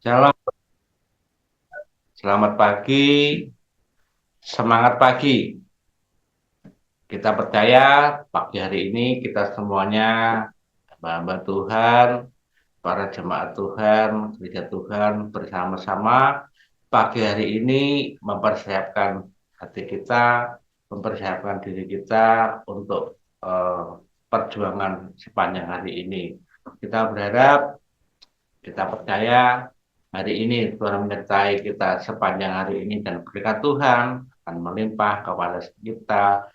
Shalom, selamat pagi, semangat pagi. Kita percaya pagi hari ini kita semuanya hamba Tuhan, para jemaat Tuhan, gereja Tuhan bersama-sama pagi hari ini mempersiapkan hati kita, mempersiapkan diri kita untuk perjuangan sepanjang hari ini. Kita berharap, kita percaya hari ini Tuhan menyertai kita sepanjang hari ini dan berkat Tuhan akan melimpah kepada kita.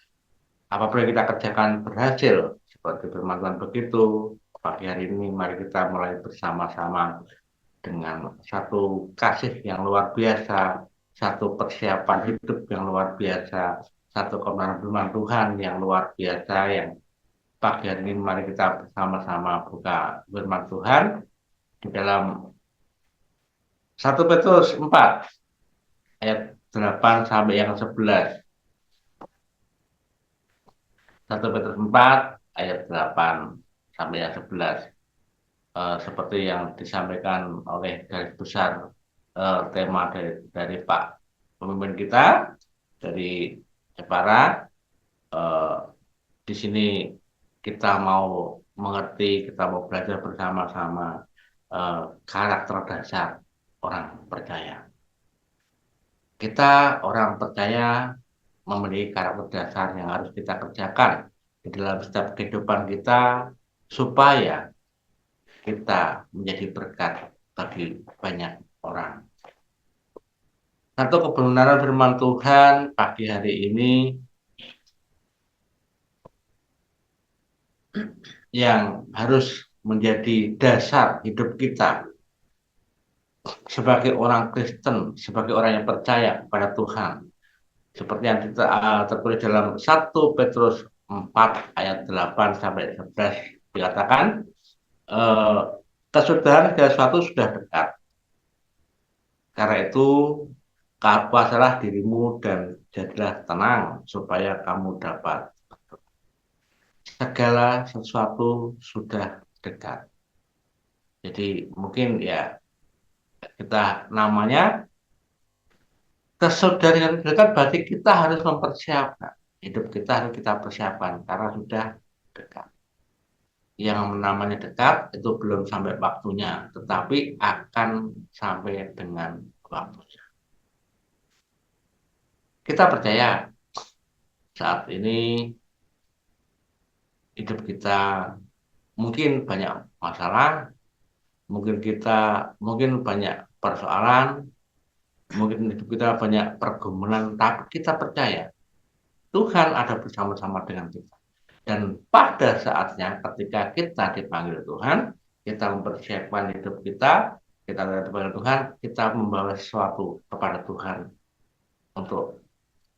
Apabila kita kerjakan berhasil seperti firman Tuhan begitu, pagi hari ini mari kita mulai bersama-sama dengan satu kasih yang luar biasa, satu persiapan hidup yang luar biasa, satu kebenaran firman Tuhan yang luar biasa yang pagi hari ini mari kita bersama-sama buka firman Tuhan di dalam 1 Petrus 4 ayat 8 sampai yang 11. 1 Petrus 4 ayat 8 sampai yang 11. Seperti yang disampaikan oleh garis besar tema dari Pak pemimpin kita dari Jepara. Eh, di sini kita mau mengerti, kita mau belajar bersama-sama karakter dasar orang percaya. Kita orang percaya memiliki karakter dasar yang harus kita kerjakan di dalam setiap kehidupan kita supaya kita menjadi berkat bagi banyak orang. Satu kebenaran firman Tuhan pagi hari ini yang harus menjadi dasar hidup kita sebagai orang Kristen, sebagai orang yang percaya kepada Tuhan. Seperti yang tertulis dalam 1 Petrus 4 ayat 8 sampai 11 dikatakan, eh, kesudahan segala sesuatu sudah dekat. Karena itu, kuasalah dirimu dan jadilah tenang supaya kamu dapat. Segala sesuatu sudah dekat. Jadi mungkin ya kita namanya kesaudarian dekat berarti kita harus mempersiapkan. Hidup kita harus kita persiapkan karena sudah dekat. Yang namanya dekat itu belum sampai waktunya, tetapi akan sampai dengan waktunya. Kita percaya saat ini hidup kita mungkin banyak masalah, mungkin banyak persoalan, mungkin hidup kita banyak pergumulan, tapi kita percaya Tuhan ada bersama-sama dengan kita. Dan pada saatnya ketika kita dipanggil Tuhan, kita mempersiapkan hidup kita dipanggil Tuhan, kita membawa sesuatu kepada Tuhan untuk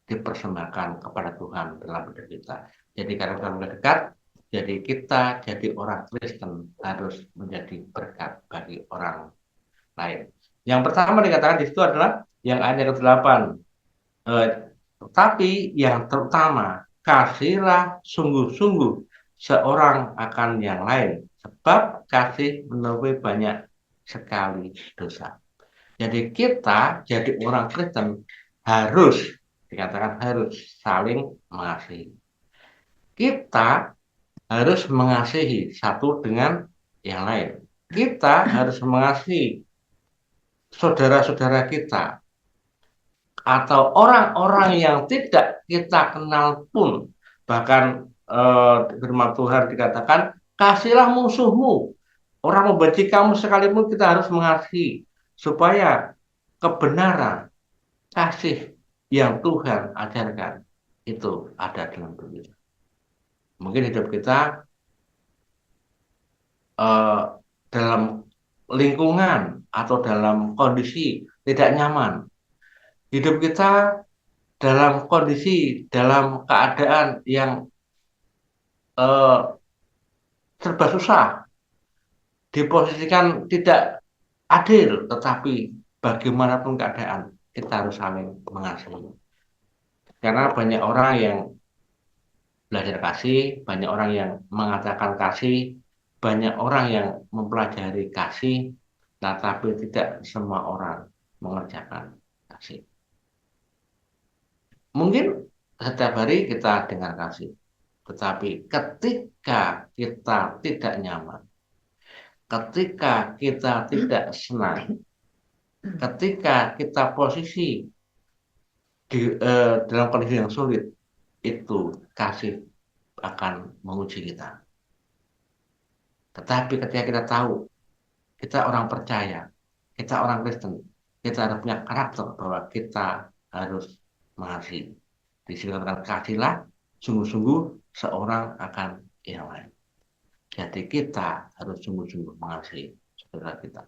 dipersembahkan kepada Tuhan dalam hidup kita. Jadi karena Tuhan dekat, jadi kita jadi orang Kristen harus menjadi berkat bagi orang lain. Yang pertama dikatakan di situ adalah yang ayat ke-8. Tetapi yang terutama, kasihlah sungguh-sungguh seorang akan yang lain, sebab kasih menutupi banyak sekali dosa. Jadi kita jadi orang Kristen harus, dikatakan harus saling mengasihi. Kita harus mengasihi satu dengan yang lain. Kita harus mengasihi saudara-saudara kita atau orang-orang yang tidak kita kenal pun. Bahkan firman Tuhan dikatakan, kasihlah musuhmu. Orang membenci kamu sekalipun kita harus mengasihi. Supaya kebenaran, kasih yang Tuhan ajarkan itu ada dalam diri kita. Mungkin hidup kita eh, dalam lingkungan atau dalam kondisi tidak nyaman. Hidup kita dalam kondisi, dalam keadaan yang eh, serba susah, diposisikan tidak adil, tetapi bagaimanapun keadaan, kita harus saling mengasihi. Karena banyak orang yang belajar kasih, banyak orang yang mengatakan kasih, banyak orang yang mempelajari kasih, Nah, tapi tidak semua orang mengerjakan kasih. Mungkin setiap hari kita dengar kasih, tetapi ketika kita tidak nyaman, ketika kita tidak senang, ketika kita posisi dalam kondisi yang sulit, itu kasih akan menguji kita. Tetapi ketika kita tahu, kita orang percaya, kita orang Kristen, kita harus punya karakter bahwa kita harus mengasihi. Disilakan kasihlah sungguh-sungguh seorang akan yang lain. Jadi kita harus sungguh-sungguh mengasihi saudara kita.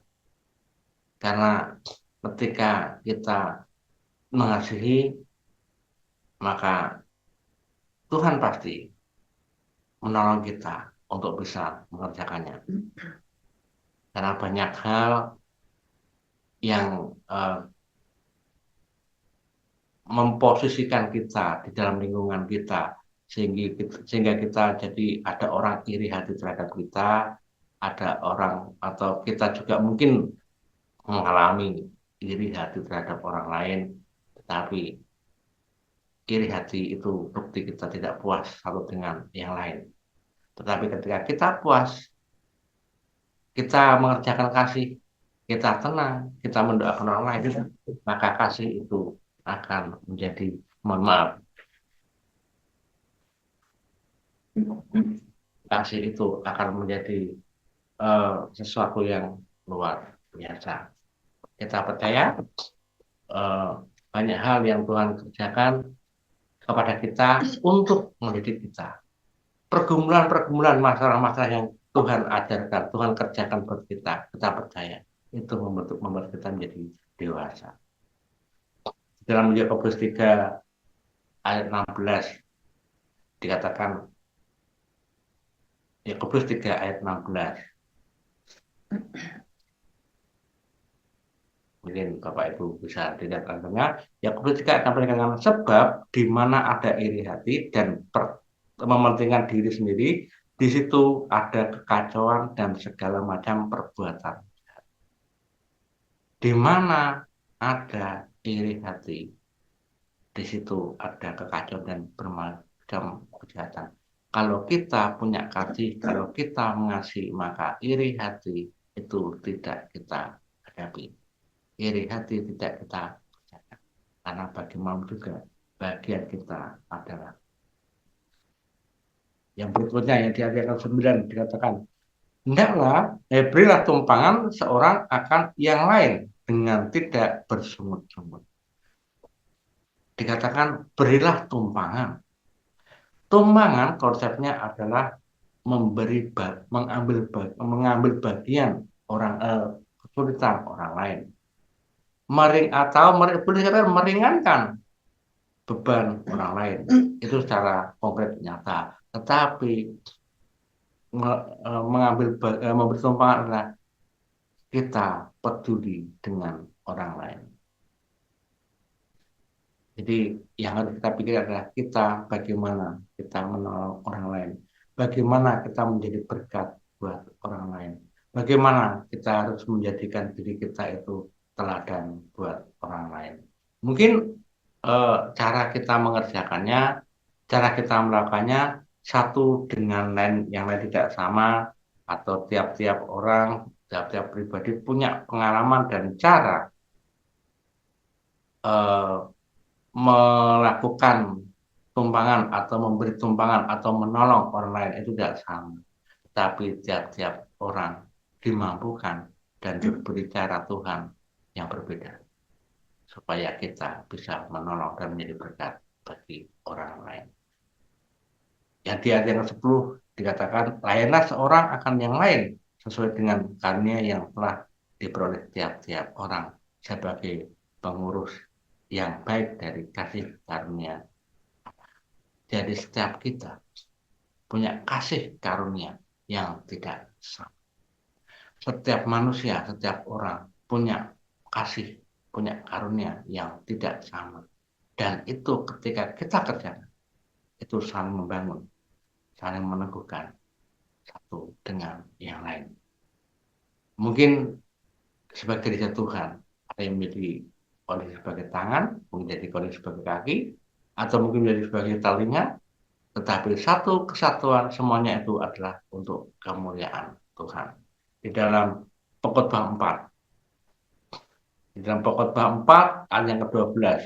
Karena ketika kita mengasihi, maka Tuhan pasti menolong kita untuk bisa mengerjakannya. Karena banyak hal yang memposisikan kita di dalam lingkungan kita, sehingga kita jadi ada orang iri hati terhadap kita, ada orang atau kita juga mungkin mengalami iri hati terhadap orang lain, tetapi iri hati itu bukti kita tidak puas satu dengan yang lain. Tetapi ketika kita puas, kita mengerjakan kasih, kita tenang, kita mendoakan orang lain, maka kasih itu akan menjadi, mohon maaf, kasih itu akan menjadi sesuatu yang luar biasa. Kita percaya uh, banyak hal yang Tuhan kerjakan kepada kita untuk mendidik kita. Pergumulan-pergumulan, masalah-masalah yang Tuhan ajarkan, Tuhan kerjakan buat kita percaya. Itu membuat kita menjadi dewasa. Dalam Yakobus 3 ayat 16 dikatakan, Yakobus 3 ayat 16. Mungkin Bapak Ibu bisa tidak dengar. Yakobus 3 ayat 16 dikatakan, sebab di mana ada iri hati dan mementingkan diri sendiri, di situ ada kekacauan dan segala macam perbuatan. Di mana ada iri hati, di situ ada kekacauan dan bermacam kejahatan. Kalau kita punya kasih, kalau kita mengasihi, maka iri hati itu tidak kita hadapi. Iri hati tidak kita kerjakan. Karena bagaimana juga bagian kita adalah. Yang berikutnya yang di ayat 9 dikatakan, hendaklah berilah tumpangan seorang akan yang lain dengan tidak bersungut-sungut. Dikatakan berilah tumpangan. Tumpangan konsepnya adalah mengambil bagian orang kesulitan orang lain. Meringankan beban orang lain. Itu secara konkret nyata. Tetapi memberi tumpangan adalah kita peduli dengan orang lain. Jadi yang harus kita pikir adalah kita bagaimana kita menolong orang lain. Bagaimana kita menjadi berkat buat orang lain. Bagaimana kita harus menjadikan diri kita itu teladan buat orang lain. Mungkin cara kita mengerjakannya, cara kita melakukannya satu dengan lain yang lain tidak sama, atau tiap-tiap orang, tiap-tiap pribadi punya pengalaman dan cara eh, melakukan tumpangan atau memberi tumpangan atau menolong orang lain itu tidak sama. Tapi tiap-tiap orang dimampukan dan diberi cara Tuhan yang berbeda. Supaya kita bisa menolong dan menjadi berkat bagi orang lain. Yang di ayat yang 10 dikatakan, layanilah seorang akan yang lain sesuai dengan karunia yang telah diperoleh tiap-tiap orang sebagai pengurus yang baik dari kasih karunia. Jadi setiap kita punya kasih karunia yang tidak sama. Setiap manusia, setiap orang punya kasih, punya karunia yang tidak sama. Dan itu ketika kita kerjakan, itu saling membangun, saling meneguhkan satu dengan yang lain. Mungkin sebagai diri Tuhan. Ada yang menjadi kondisi sebagai tangan, mungkin jadi kondisi sebagai kaki, atau mungkin menjadi sebagai telinga, tetapi satu kesatuan semuanya itu adalah untuk kemuliaan Tuhan. Di dalam Pengkhotbah 4, di dalam Pengkhotbah 4 ayat yang ke-12,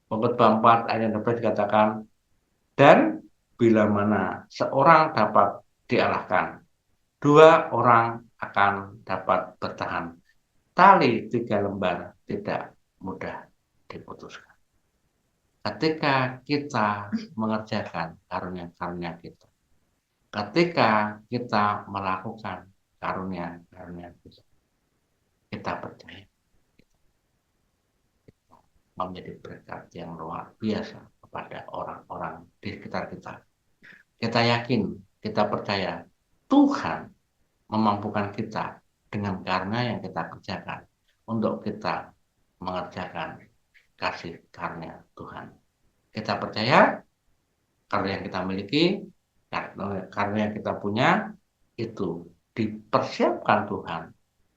Pengkhotbah 4 ayat yang ke-12 dikatakan, dan bila mana seorang dapat dialahkan, dua orang akan dapat bertahan. Tali 3 lembar tidak mudah diputuskan. Ketika kita mengerjakan karunia-karunia kita, ketika kita melakukan karunia-karunia kita, kita percaya menjadi berkat yang luar biasa kepada orang-orang di sekitar kita. Kita yakin, kita percaya Tuhan memampukan kita dengan karunia yang kita kerjakan untuk kita mengerjakan kasih karunia Tuhan. Kita percaya karunia yang kita miliki, karunia yang kita punya itu dipersiapkan Tuhan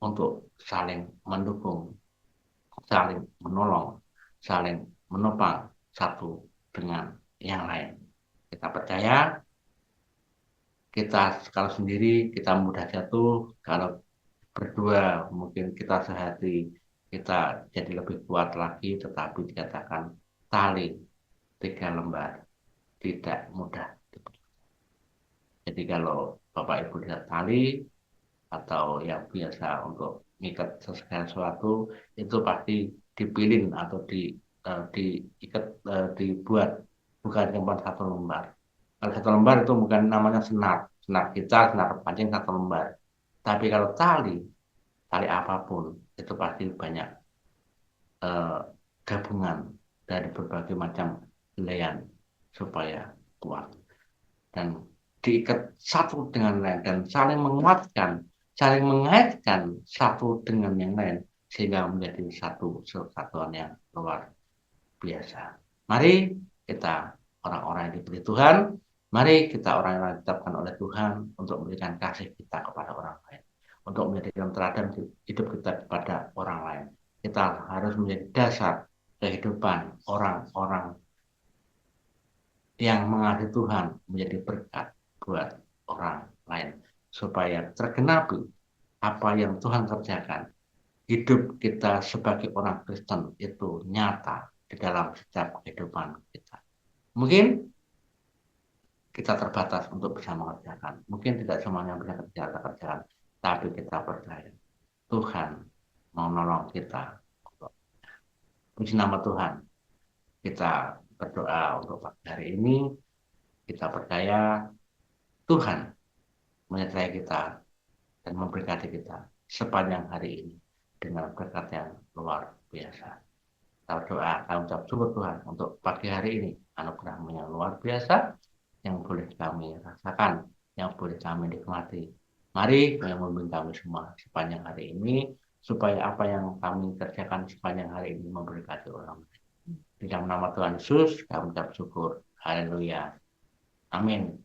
untuk saling mendukung, saling menolong, saling menopang satu dengan yang lain. Kita percaya kita kalau sendiri kita mudah jatuh, kalau berdua mungkin kita sehati, kita jadi lebih kuat lagi, tetapi dikatakan tali 3 lembar tidak mudah. Jadi kalau Bapak Ibu lihat tali atau yang biasa untuk mengikat segala sesuatu itu pasti dipilin atau diikat, dibuat bukan cuma 1 lembar. Kalau 1 lembar itu bukan namanya senar, senar kita, senar pancing 1 lembar. Tapi kalau tali apapun itu pasti banyak eh, gabungan dari berbagai macam helaian supaya kuat dan diikat satu dengan lain dan saling menguatkan, saling mengaitkan satu dengan yang lain sehingga menjadi satu kesatuan yang luar biasa. Mari kita orang-orang yang diberi Tuhan, mari kita orang yang ditetapkan oleh Tuhan untuk memberikan kasih kita kepada orang lain, untuk menjadikan teladan hidup kita kepada orang lain. Kita harus menjadi dasar kehidupan orang-orang yang mengasihi Tuhan menjadi berkat buat orang lain supaya tergenapi apa yang Tuhan kerjakan. Hidup kita sebagai orang Kristen itu nyata di dalam setiap kehidupan kita. Mungkin kita terbatas untuk bisa mengerjakan, mungkin tidak semuanya bisa kita kerjakan, tapi kita percaya Tuhan mau nolong kita. Puji nama Tuhan. Kita berdoa untuk pagi hari ini. Kita percaya Tuhan menyertai kita dan memberkati kita sepanjang hari ini dengan berkat yang luar biasa. Kita berdoa, kita ucap syukur Tuhan untuk pagi hari ini, anugerah-Mu yang luar biasa yang boleh kami rasakan, yang boleh kami nikmati. Mari yang membimbing kami semua sepanjang hari ini, supaya apa yang kami kerjakan sepanjang hari ini memberkati orang lain. Di dalam nama Tuhan Yesus, kami ucap syukur. Haleluya. Amin.